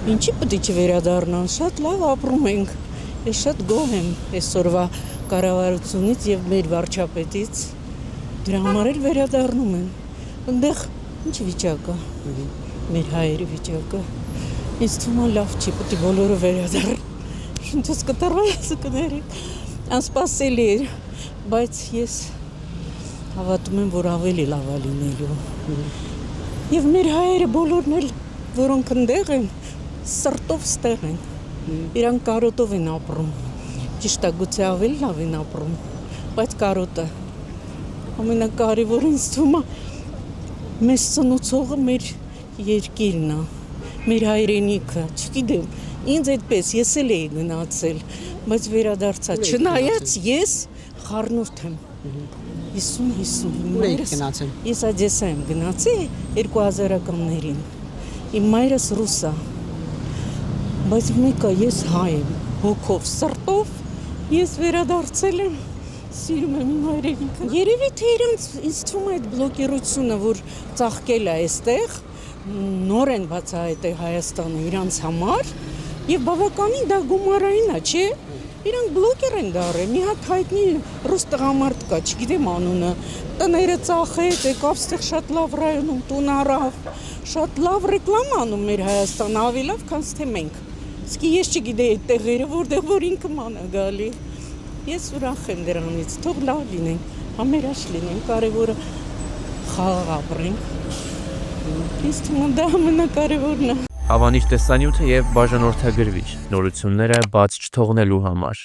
Ինչի պետք է չվերադառնան, շատ լավ ապրում ենք, ես շատ գոհ եմ այսօրվա կառավարությունից եւ մեր վարչապետից, դրա համար էլ վերադառնում են, այնտեղ ինչ վիճակ է, մեր հայերի վիճակը, ինձ թվում է լավ չի, պետք է բոլորը վերադառնան, շունչս կտրվայացը կներեք, անսպասելի էր, բայց ես հավատում եմ, որ ավելի լավ է լինելու, եւ մեր հայերը բոլորն էլ, որոնք ընդեղ են, սրտով ստեղ են, իրանք կարոտով են ապրում, ճիշտ է գուցե ավելի լավ են ապրում, բայց կարոտը ամենակարևորը ինձ թվում է մեզ ծնուցողը մեր երկիրն է, մեր հայրենիքը, չգիտեմ, ինձ այդպես ես էլ էի գնացել, բայց վերադարձա, չնայած ես խառնուրդ եմ, 50-50, ես Ադեսա եմ գնացել 2000-ականներին, իմ մայրս ռուս է, բայց մեկը ես հայ եմ, հոգով, սրտով, ես վերադարձել եմ, սիրում եմ իմ հայրենիքը։ Երևի թե ինձ թվում է այդ բլոկերությունը, որ ծաղկել է այստեղ, նոր են բացահայտել Հայաստանը իրանց համար, եւ բավականին դա գումարային է, չէ՞։ Իրանք բլոկեր են դարել, մի հատ հայտնի ռուս տղամարդ կա, չգիտեմ անունը, տները ծախեց, եկավ ստեղ շատ լավ ռայոնում տուն առավ, շատ լավ ռեկլամ անում մեր Հայաստանը, ավելի լավ, քան թե մենք։ Իսկ ես չգիտեի այդ տեղերը, որտեղ որ ինքը ման է գալի։ Ես ուրախ եմ դրանից, թող լավ լինենք, համերաշխ լինենք, կարևորը խաղ ապրենք։ Ինձ թվում է դա ամենակարևորն է։ Հավանիչ տեսանյութ եւ բաժանորդագրվիչ նորությունները բաց չթողնելու համար։